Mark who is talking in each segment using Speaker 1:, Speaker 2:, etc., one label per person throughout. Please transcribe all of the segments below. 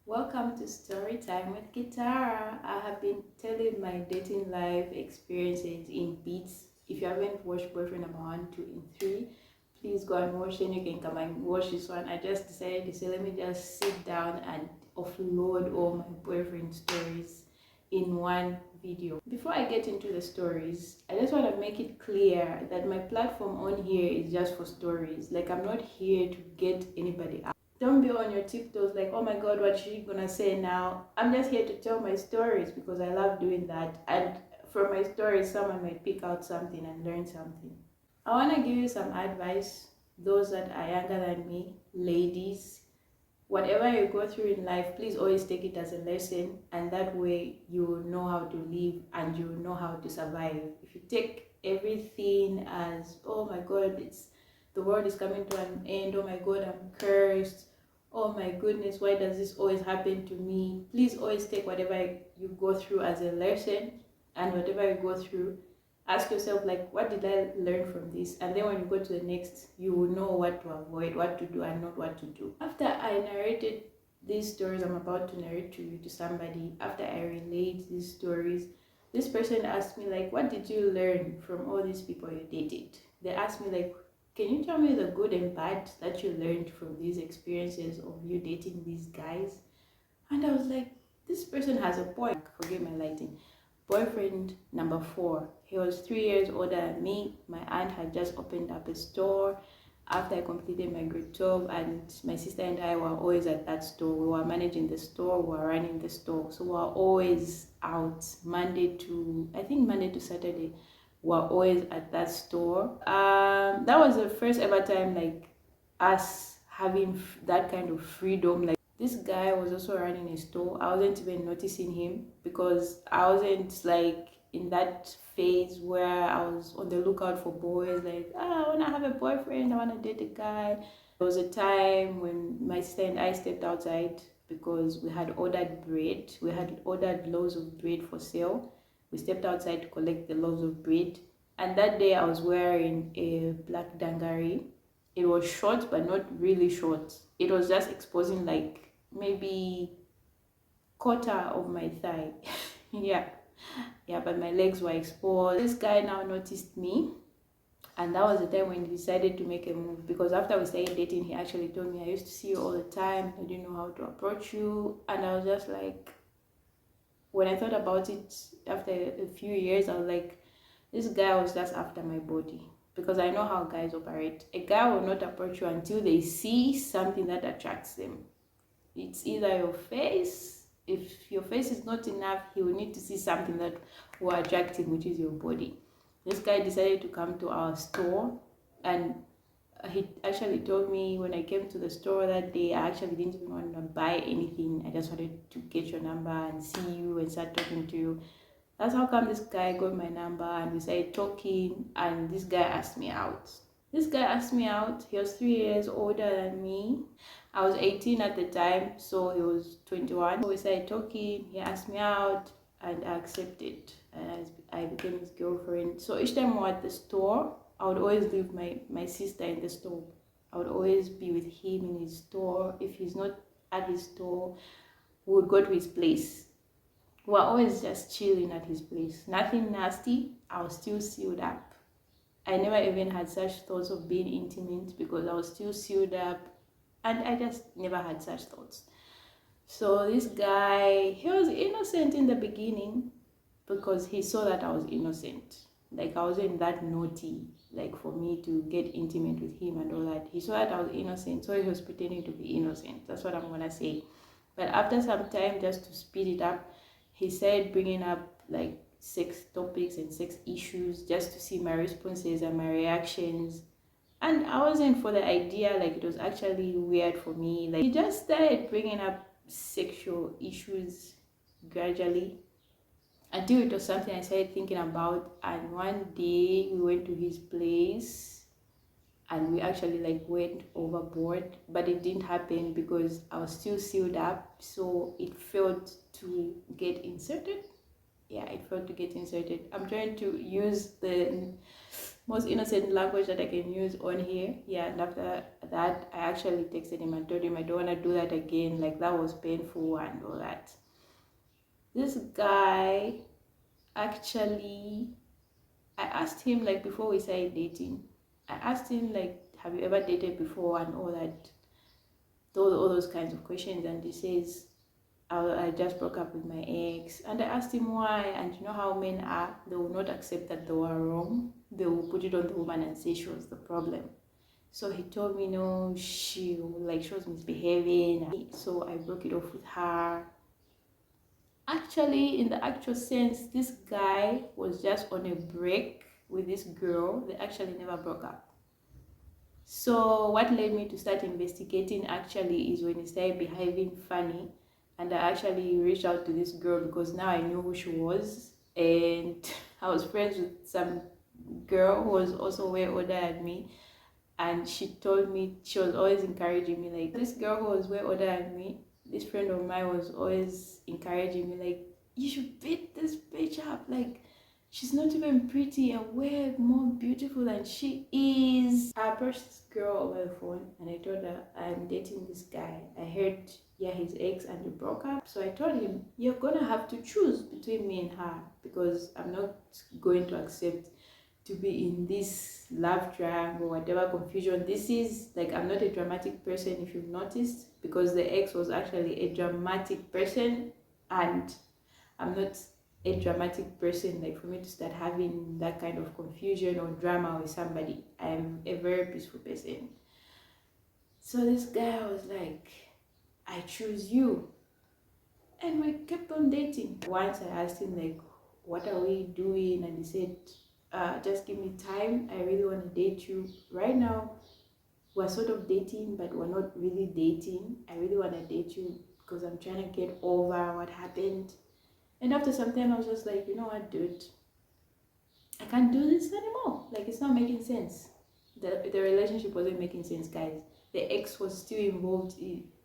Speaker 1: Welcome to Storytime with Kitara. I have been telling my dating life experiences in beats. If you haven't watched Boyfriend number 1, 2, and 3, please go and watch it. You can come and watch this one. I just decided to say, let me just sit down and offload all my boyfriend stories in one video. Before I get into the stories, I just want to make it clear that my platform on here is just for stories. Like, I'm not here to get anybody out. Don't be on your tiptoes like, oh my god, what's she gonna say now? I'm just here to tell my stories because I love doing that, and from my stories someone might pick out something and learn something. I want to give you some advice, those that are younger than me, ladies. Whatever you go through in life, please always take it as a lesson, and that way you will know how to live and you will know how to survive. If you take everything as, oh my god, it's the world is coming to an end, oh my god, I'm cursed, oh my goodness, why does this always happen to me? Please always take whatever you go through as a lesson, and whatever you go through, ask yourself, like, what did I learn from this? And then when you go to the next, you will know what to avoid, what to do and not what to do. After I narrated these stories I'm about to narrate to you, to somebody, after I relate these stories, this person asked me, like, what did you learn from all these people you dated? They asked me, like, can you tell me the good and bad that you learned from these experiences of you dating these guys? And I was like, this person has a point. Forgive my lighting. Boyfriend number 4, he was 3 years older than me. My aunt had just opened up a store after I completed my grade 12, and my sister and I were always at that store. We were managing the store, we were running the store, so we were always out Monday to Saturday. We were always at that store. That was the first ever time, like, us having that kind of freedom. Like, this guy was also running a store. I wasn't even noticing him because I wasn't like in that phase where I was on the lookout for boys, like, I want to have a boyfriend, I want to date a guy. There was a time when my sister and I stepped outside because we had ordered bread. We had ordered loaves of bread for sale. We stepped outside to collect the loaves of bread, and that day I was wearing a black dungaree. It was short but not really short. It was just exposing like maybe quarter of my thigh. yeah, but my legs were exposed. This guy now noticed me, and that was the time when he decided to make a move, because after we started dating, he actually told me, I used to see you all the time, I didn't know how to approach you. And I was just like, when I thought about it after a few years, I was like, this guy was just after my body, because I know how guys operate. A guy will not approach you until they see something that attracts them. It's either your face. If your face is not enough, he will need to see something that will attract him, which is your body. This guy decided to come to our store, and he actually told me, when I came to the store that day, I actually didn't even want to buy anything. I just wanted to get your number and see you and start talking to you. That's how come this guy got my number, and we started talking, and this guy asked me out. He was 3 years older than me. I was 18 at the time, so he was 21. So we started talking, he asked me out, and I accepted. And I became his girlfriend. So each time we were at the store, I would always leave my sister in the store. I would always be with him in his store. If he's not at his store, we would go to his place. We were always just chilling at his place. Nothing nasty. I was still sealed up. I never even had such thoughts of being intimate because I was still sealed up, and I just never had such thoughts. So this guy, he was innocent in the beginning because he saw that I was innocent. Like, I wasn't that naughty, like, for me to get intimate with him and all that. He saw that I was innocent, so he was pretending to be innocent. That's what I'm gonna say. But after some time, just to speed it up, he started bringing up like sex topics and sex issues just to see my responses and my reactions. And I wasn't for the idea, like, it was actually weird for me. Like, he just started bringing up sexual issues gradually until it was something I started thinking about. And one day we went to his place and we actually like went overboard, but it didn't happen because I was still sealed up, so it felt to get inserted. It felt to get inserted. I'm trying to use the most innocent language that I can use on here. And after that, I actually texted him and told him I don't want to do that again. Like, that was painful and all that. This guy actually, I asked him, like, before we started dating, I asked him, like, have you ever dated before and all that, all those kinds of questions. And he says, I just broke up with my ex. And I asked him why. And you know how men are, they will not accept that they were wrong. They will put it on the woman and say she was the problem. So he told me, no, she was misbehaving. So I broke it off with her. Actually, in the actual sense, this guy was just on a break with this girl. They actually never broke up. So what led me to start investigating actually is when he started behaving funny, and I actually reached out to this girl because now I knew who she was, and I was friends with some girl who was also way older than me, and she told me, she was always encouraging me, like, this girl who was way older than me, this friend of mine was always encouraging me, like, you should beat this bitch up, like, she's not even pretty and way more beautiful than she is. I approached this girl over the phone and I told her I'm dating this guy. I heard, yeah, his ex and we broke up. So I told him, you're gonna have to choose between me and her because I'm not going to accept to be in this love triangle, whatever confusion. This is like, I'm not a dramatic person, if you've noticed, because the ex was actually a dramatic person and I'm not a dramatic person, like, for me to start having that kind of confusion or drama with somebody. I'm a very peaceful person. So this guy was like, I choose you. And we kept on dating. Once I asked him, like, what are we doing? And he said, just give me time. I really want to date you. Right now, we're sort of dating, but we're not really dating. I really want to date you because I'm trying to get over what happened. And after some time, I was just like, you know what, dude? I can't do this anymore. Like, it's not making sense. The relationship wasn't making sense, guys. The ex was still involved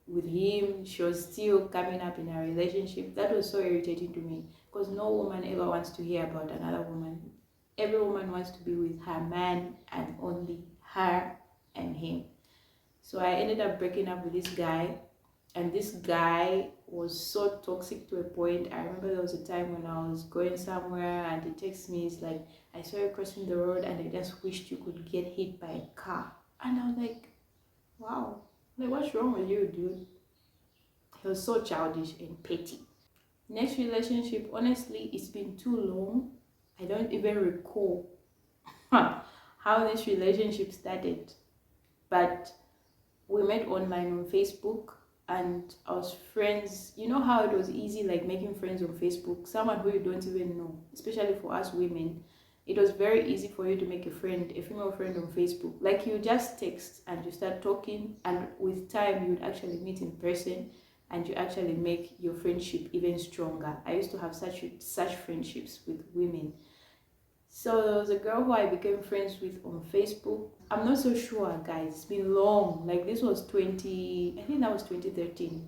Speaker 1: with him. She was still coming up in a relationship. That was so irritating to me because no woman ever wants to hear about another woman. Every woman wants to be with her man and only her and him. So I ended up breaking up with this guy. And this guy was so toxic to a point. I remember there was a time when I was going somewhere and he texted me, he's like, I saw you crossing the road and I just wished you could get hit by a car. And I was like, wow, like, what's wrong with you, dude? He was so childish and petty. Next relationship, honestly, it's been too long. I don't even recall how this relationship started. But we met online on Facebook and I was friends. You know how it was easy, like, making friends on Facebook, someone who you don't even know, especially for us women. It was very easy for you to make a friend, a female friend on Facebook. Like, you just text and you start talking, and with time you would actually meet in person and you actually make your friendship even stronger. I used to have such friendships with women. So there was a girl who I became friends with on Facebook. I'm not so sure, guys. It's been long. Like, this was I think that was 2013.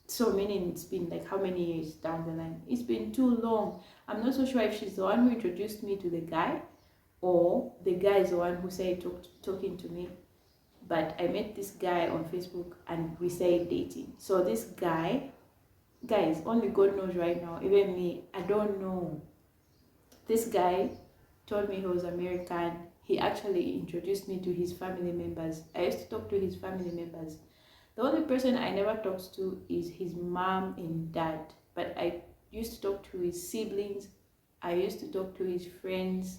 Speaker 1: So meaning it's been like how many years down the line? It's been too long. I'm not so sure if she's the one who introduced me to the guy or the guy is the one who started talking to me. But I met this guy on Facebook and we started dating. So this guy, guys, only God knows right now, even me, I don't know. This guy told me he was American. He actually introduced me to his family members. I used to talk to his family members. The only person I never talked to is his mom and dad. But I used to talk to his siblings. I used to talk to his friends.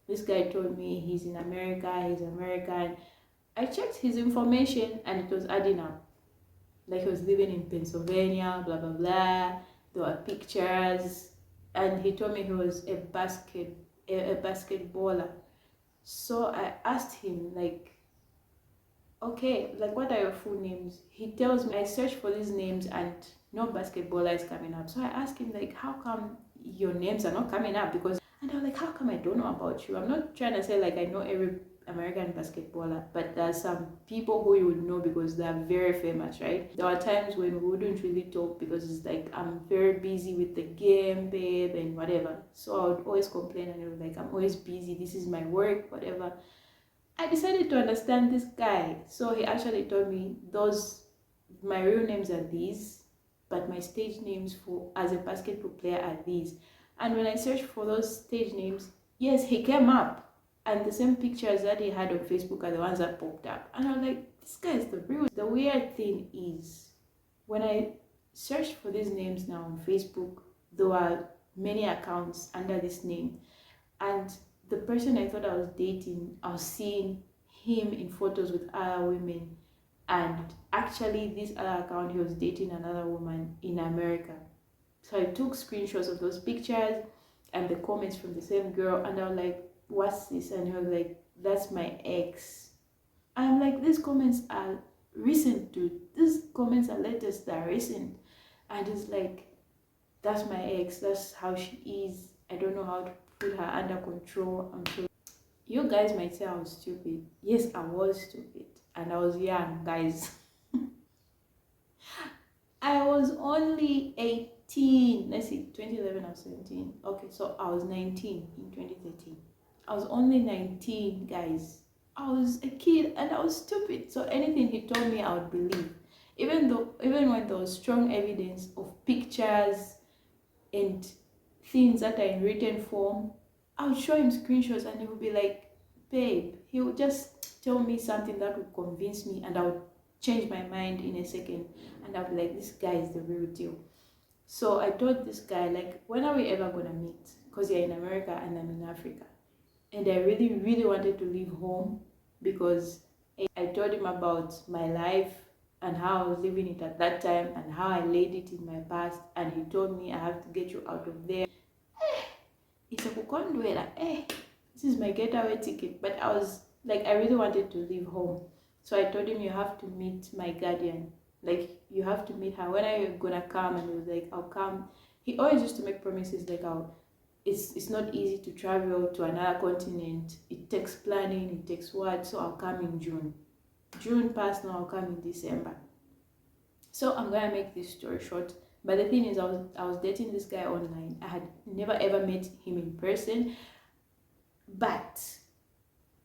Speaker 1: This guy told me he's in America, he's American. I checked his information and it was adding up. Like, he was living in Pennsylvania, blah, blah, blah. There were pictures. And he told me he was a basketballer. So I asked him, like, okay, like, what are your full names? He tells me, I searched for these names and no basketballer is coming up. So I asked him, like, how come your names are not coming up? And I was like, how come I don't know about you? I'm not trying to say, like, I know every American basketballer, but there are some people who you would know because they are very famous, right? There are times when we wouldn't really talk because it's like, I'm very busy with the game, babe, and whatever. So I would always complain and I was like, I'm always busy, this is my work, whatever. I decided to understand this guy. So he actually told me those my real names are these, but my stage names for as a basketball player are these. And when I searched for those stage names, yes, he came up. And the same pictures that he had on Facebook are the ones that popped up. And I'm like, this guy is the real. The weird thing is, when I searched for these names now on Facebook, there are many accounts under this name. And the person I thought I was dating, I was seeing him in photos with other women. And actually, this other account, he was dating another woman in America. So I took screenshots of those pictures and the comments from the same girl, and I was like, what's this? And he was like, that's my ex. I'm like, these comments are recent, dude. These comments are latest, they're recent. And it's like, that's my ex, that's how she is. I don't know how to put her under control. I'm so, you guys might say I was stupid. Yes, I was stupid. And I was young, guys. I was only 18. Let's see, 2011 I was 17. Okay, so I was 19 in 2013. I was only 19, guys. I was a kid and I was stupid. So anything he told me, I would believe. Even when there was strong evidence of pictures and things that are in written form, I would show him screenshots and he would be like, babe, he would just tell me something that would convince me and I would change my mind in a second and I'll be like, this guy is the real deal. So I told this guy, like, when are we ever gonna meet? Because you're in America and I'm in Africa. And I really, really wanted to leave home because I told him about my life and how I was living it at that time and how I laid it in my past. And he told me, I have to get you out of there. It's a kukondwela. This is my getaway ticket. But I was like, I really wanted to leave home. So I told him, you have to meet my guardian. Like, you have to meet her. When are you gonna come? And he was like, I'll come. He always used to make promises like, it's not easy to travel to another continent. It takes planning, it takes what? So I'll come in June. June passed, now I'll come in December. So I'm gonna make this story short. But the thing is, I was dating this guy online. I had never ever met him in person. But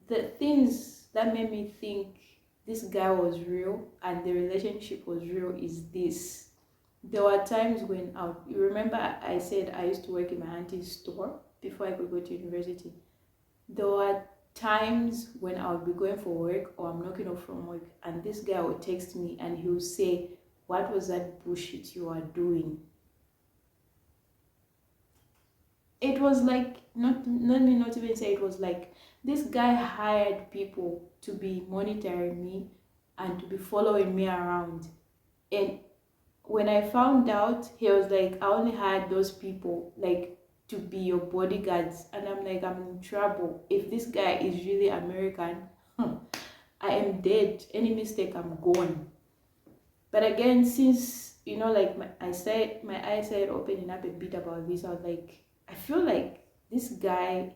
Speaker 1: the things that made me think this guy was real and the relationship was real is this. There were times when you remember I said I used to work in my auntie's store before I could go to university. There were times when I would be going for work or I'm knocking off from work and this guy would text me and he would say, what was that bullshit you are doing? It was like, not let me not even say, it was like this guy hired people to be monitoring me and to be following me around. And when I found out, he was like, I only hired those people like to be your bodyguards. And I'm like, I'm in trouble. If this guy is really American, I am dead. Any mistake, I'm gone. But again, since like my eyes started opening up a bit about this, I was like, I feel like this guy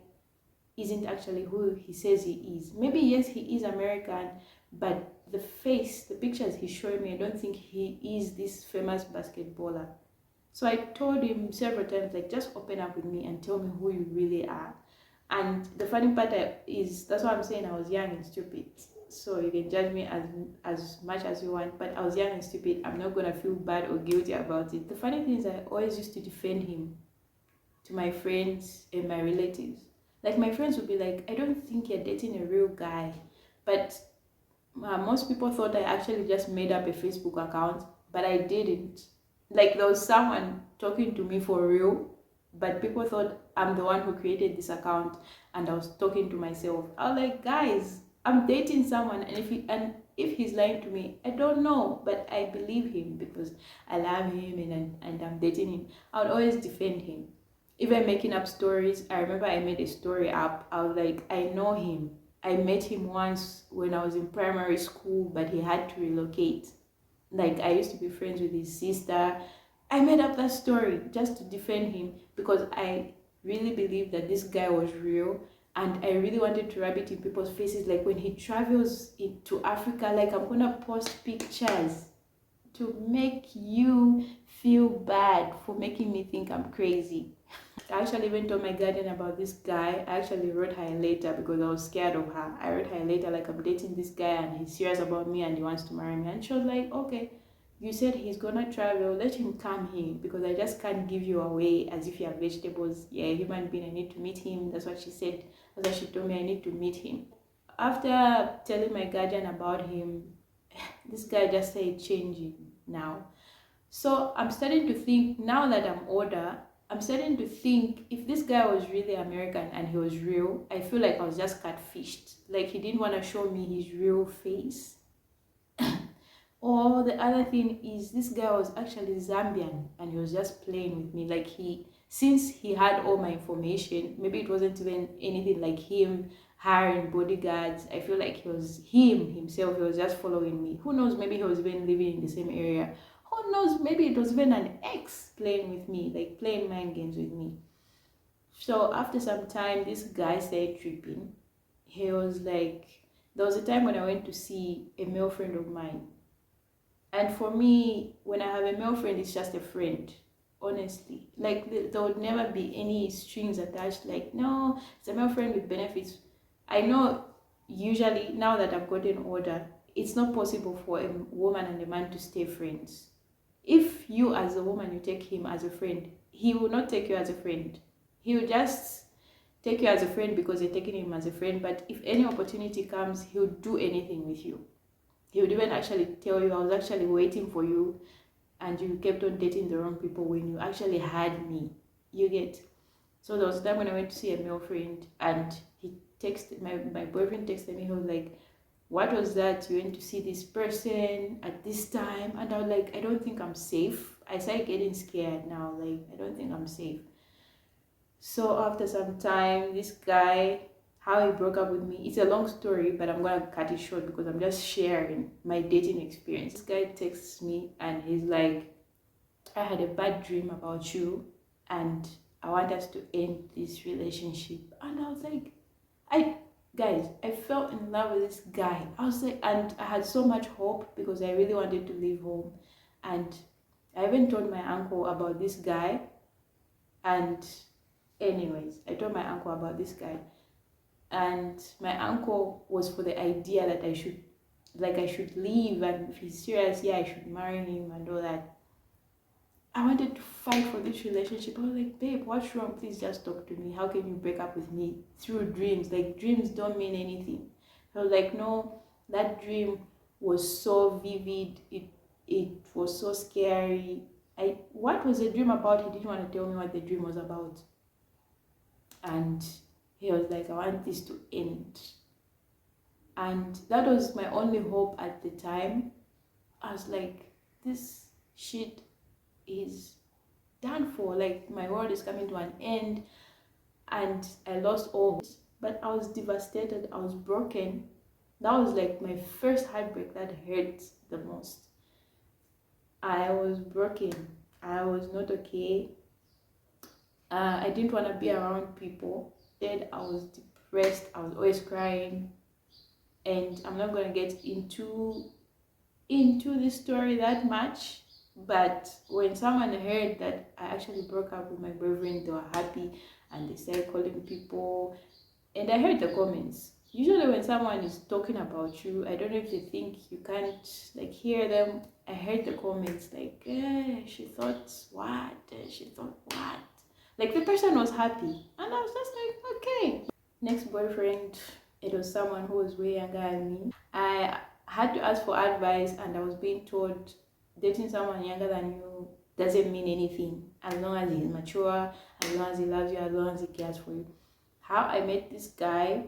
Speaker 1: isn't actually who he says he is. Maybe yes, he is American, but the pictures he's showing me, I don't think he is this famous basketballer. So I told him several times, like, just open up with me and tell me who you really are. And the funny part is, that's why I'm saying I was young and stupid. So you can judge me as much as you want, but I was young and stupid. I'm not gonna feel bad or guilty about it. The funny thing is, I always used to defend him to my friends and my relatives. Like, my friends would be like, I don't think you're dating a real guy. But most people thought I actually just made up a Facebook account, but I didn't. Like, there was someone talking to me for real, but people thought I'm the one who created this account and I was talking to myself. I was like, guys, I'm dating someone, and if he's lying to me, I don't know, but I believe him because I love him and I'm dating him. I would always defend him. Even making up stories. I remember I made a story up. I was like, I know him. I met him once when I was in primary school, but he had to relocate. Like, I used to be friends with his sister. I made up that story just to defend him because I really believed that this guy was real, and I really wanted to rub it in people's faces. Like, when he travels to Africa, like, I'm gonna post pictures to make you feel bad for making me think I'm crazy. I actually even told my guardian about this guy. I actually wrote her a letter because I was scared of her. I wrote her a letter like, I'm dating this guy and he's serious about me and he wants to marry me. And she was like, okay, you said he's gonna travel, let him come here because I just can't give you away as if you are vegetables. Yeah, human being, I need to meet him. That's what she said. That's what she told me, I need to meet him. After telling my guardian about him, this guy just started changing now. So I'm starting to think, now that I'm older, I'm starting to think if this guy was really American and he was real, I feel like I was just catfished. Like he didn't want to show me his real face. Or the other thing is this guy was actually Zambian and he was just playing with me. Like since he had all my information, maybe it wasn't even anything like him hiring bodyguards. I feel like he was himself, he was just following me. Who knows, maybe he was even living in the same area. Who knows, maybe it was even an ex playing with me, like playing mind games with me. So after some time, this guy started tripping. He was like, there was a time when I went to see a male friend of mine. And for me, when I have a male friend, it's just a friend, honestly. Like, there would never be any strings attached. Like, no, it's a male friend with benefits. I know usually, now that I've gotten older, it's not possible for a woman and a man to stay friends. If you, as a woman, you take him as a friend, he will not take you as a friend. He will just take you as a friend because you're taking him as a friend. But if any opportunity comes, he'll do anything with you. He would even actually tell you, I was actually waiting for you and you kept on dating the wrong people when you actually had me. You get? So there was a time when I went to see a male friend and he texted, my boyfriend texted me, he was like, what was that? You went to see this person at this time? And I was like, I don't think I'm safe. I started getting scared now. Like, I don't think I'm safe. So after some time, this guy, how he broke up with me, it's a long story, but I'm gonna cut it short because I'm just sharing my dating experience. This guy texts me and he's like, I had a bad dream about you and I want us to end this relationship. And I was like, I fell in love with this guy. I was like, and I had so much hope because I really wanted to leave home. And I even told my uncle about this guy. And anyways, I told my uncle about this guy. And my uncle was for the idea that I should leave, and if he's serious, yeah, I should marry him and all that. I wanted to fight for this relationship. I was like, babe, what's wrong? Please just talk to me. How can you break up with me through dreams? Like, dreams don't mean anything. I was like, no, that dream was so vivid. It was so scary. What was the dream about? He didn't want to tell me what the dream was about. And he was like, I want this to end. And that was my only hope at the time. I was like, this shit is done for. Like, my world is coming to an end and I lost all. But I was devastated. I was broken. That was like my first heartbreak that hurt the most. I was broken. I was not okay. I didn't want to be around people. Then I was depressed. I was always crying. And I'm not going to get into this story that much, but when someone heard that I actually broke up with my boyfriend, they were happy and they started calling people. And I heard the comments. Usually when someone is talking about you, I don't know if they think you can't like hear them. I heard the comments like, she thought what? She thought what? Like, the person was happy and I was just like, okay. Next boyfriend, it was someone who was way younger than me. I had to ask for advice and I was being told dating someone younger than you doesn't mean anything as long as he's mature, as long as he loves you, as long as he cares for you. How I met this guy,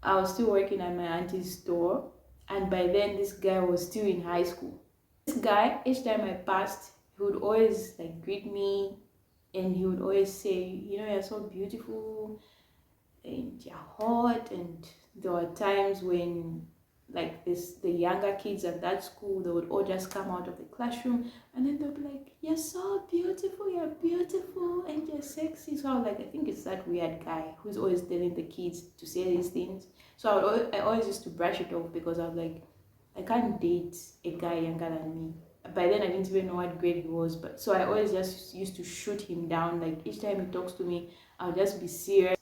Speaker 1: I was still working at my auntie's store, and by then this guy was still in high school. This guy, each time I passed, he would always like greet me and he would always say, you know, you're so beautiful and you're hot. And there were times when like the younger kids at that school, they would all just come out of the classroom and then they'll be like, you're so beautiful, and you're sexy. So I was like, I think it's that weird guy who's always telling the kids to say these things. So I always used to brush it off because I was like, I can't date a guy younger than me. By then I didn't even know what grade he was, but so I always just used to shoot him down. Like each time he talks to me, I'll just be serious.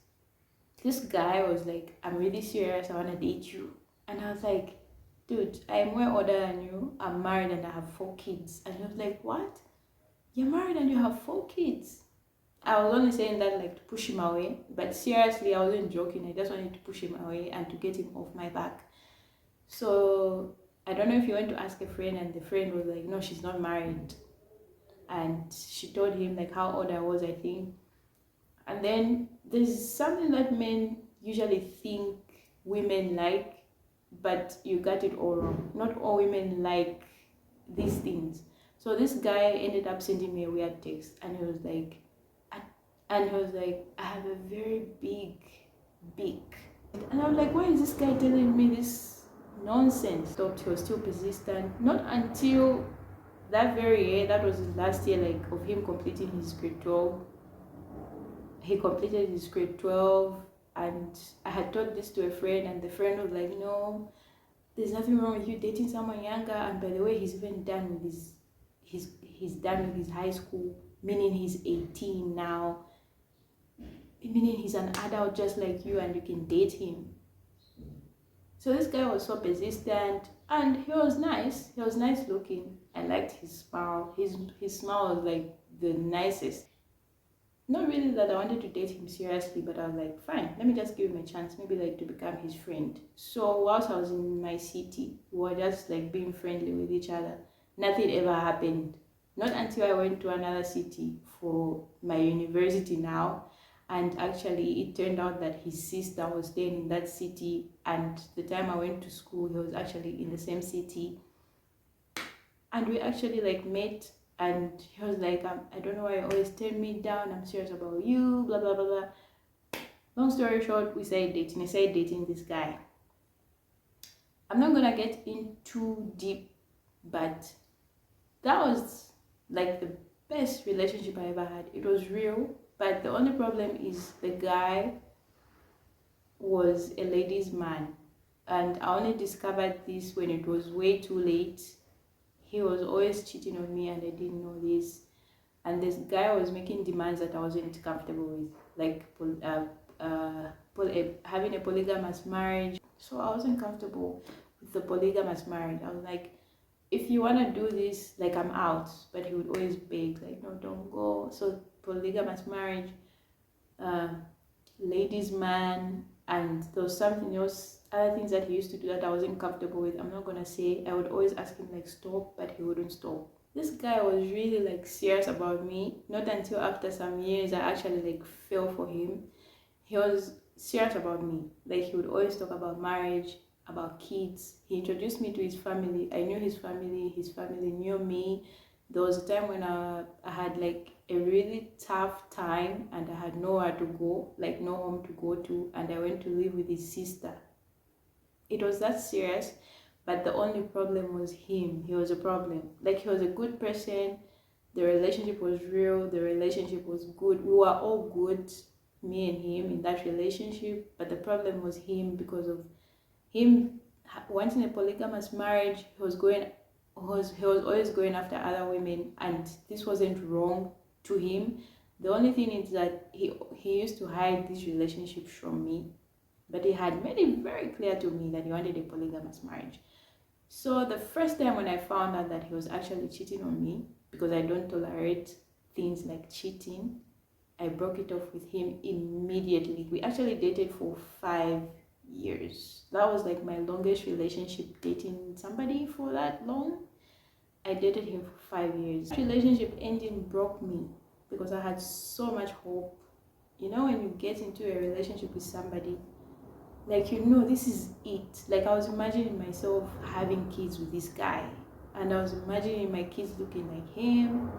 Speaker 1: This guy was like, I'm really serious, I want to date you. And I was like, dude, I'm way older than you, I'm married and I have 4 kids. And he was like, what? You're married and you have 4 kids? I was only saying that like to push him away, but seriously, I wasn't joking. I just wanted to push him away and to get him off my back. So I don't know if he went to ask a friend, and the friend was like, no, she's not married. And she told him like how old I was, I think. And then there's something that men usually think women like, but you got it all wrong. Not all women like these things. So this guy ended up sending me a weird text, and he was like, I have a very big beak. And I was like, why is this guy telling me this nonsense? Stopped, he was still persistent. Not until that very year, that was his last year, like of him completing his grade 12. He completed his grade 12, and I had told this to a friend, and the friend was like, no, there's nothing wrong with you dating someone younger. And by the way, he's even done with he's done with his high school, meaning he's 18 now, meaning he's an adult just like you, and you can date him. So this guy was so persistent, and he was nice. He was nice looking. I liked his smile. His smile was like the nicest. Not really that I wanted to date him seriously, but I was like, fine, let me just give him a chance, maybe like to become his friend. So whilst I was in my city, we were just like being friendly with each other. Nothing ever happened. Not until I went to another city for my university now. And actually it turned out that his sister was staying in that city, and the time I went to school, he was actually in the same city. And we actually like met, and he was like, I don't know why you always turn me down, I'm serious about you, blah blah blah blah. Long story short, we started dating. I started dating this guy. I'm not gonna get in too deep, but that was like the best relationship I ever had. It was real, but the only problem is the guy was a ladies' man, and I only discovered this when it was way too late. He was always cheating on me, and I didn't know this. And this guy was making demands that I wasn't comfortable with, like having a polygamous marriage. So I wasn't comfortable with the polygamous marriage. I was like, if you want to do this, like, I'm out. But he would always beg, like, no, don't go. So polygamous marriage, ladies' man, and there was something else, other things that he used to do that I wasn't comfortable with. I'm not gonna say. I would always ask him like stop, but he wouldn't stop. This guy was really like serious about me. Not until after some years I actually like fell for him. He was serious about me. Like, he would always talk about marriage, about kids. He introduced me to his family. I knew his family knew me. There was a time when I had like a really tough time, and I had nowhere to go, like no home to go to, and I went to live with his sister. It was that serious, but the only problem was him. He was a problem. Like, he was a good person. The relationship was real. The relationship was good. We were all good, me and him, in that relationship. But the problem was him, because of him wanting a polygamous marriage. He was always going after other women, and this wasn't wrong to him. The only thing is that he used to hide these relationships from me, but he had made it very clear to me that he wanted a polygamous marriage. So the first time when I found out that he was actually cheating on me, because I don't tolerate things like cheating, I broke it off with him immediately. We actually dated for 5 years. That was like my longest relationship, dating somebody for that long. I dated him for 5 years. Relationship ending broke me, because I had so much hope. You know, when you get into a relationship with somebody, like, you know, this is it. Like, I was imagining myself having kids with this guy, and I was imagining my kids looking like him,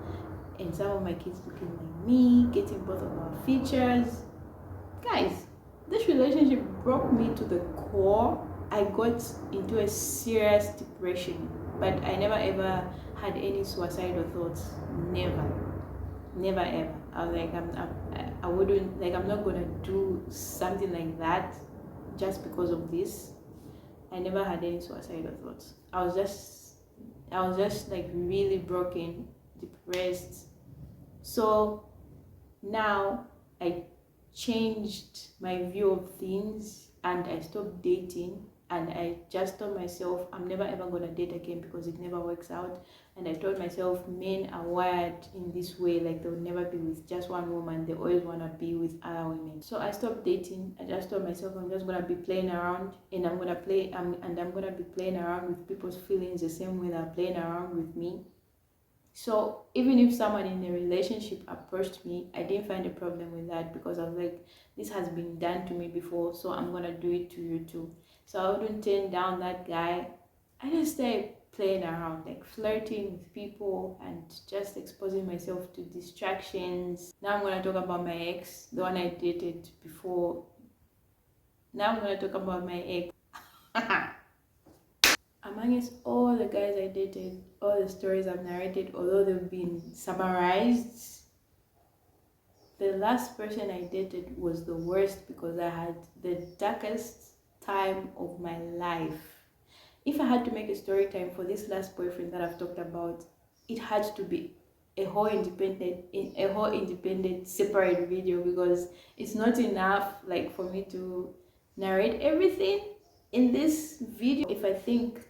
Speaker 1: and some of my kids looking like me, getting both of our features. Guys, this relationship broke me to the core. I got into a serious depression, but I never ever had any suicidal thoughts. Never ever. I was like, I wouldn't, like, I'm not gonna do something like that just because of this. I never had any suicidal thoughts. I was just like really broken, depressed. So now I changed my view of things and I stopped dating, and I just told myself I'm never ever gonna date again because it never works out. And I told myself men are wired in this way, like they'll never be with just one woman, they always wanna be with other women. So I stopped dating. I just told myself I'm just gonna be playing around, and I'm gonna be playing around with people's feelings the same way they're playing around with me. So even if someone in a relationship approached me, I didn't find a problem with that because I was like, this has been done to me before, so I'm gonna do it to you too. So I wouldn't turn down that guy. I just started playing around, like flirting with people and just exposing myself to distractions. Now I'm gonna talk about my ex, the one I dated before. Now I'm gonna talk about my ex. Amongst all the guys I dated, all the stories I've narrated, although they've been summarized, the last person I dated was the worst because I had the darkest time of my life. If I had to make a story time for this last boyfriend that I've talked about, it had to be a whole independent separate video, because it's not enough like for me to narrate everything in this video. If I think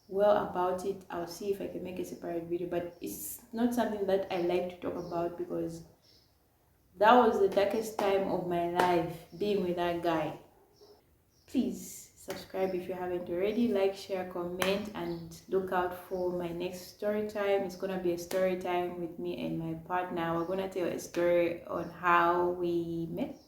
Speaker 1: well about it, I'll see if I can make a separate video, but it's not something that I like to talk about because that was the darkest time of my life, being with that guy. Please subscribe if you haven't already, like, share, comment, and look out for my next story time. It's gonna be a story time with me and my partner. We're gonna tell a story on how we met.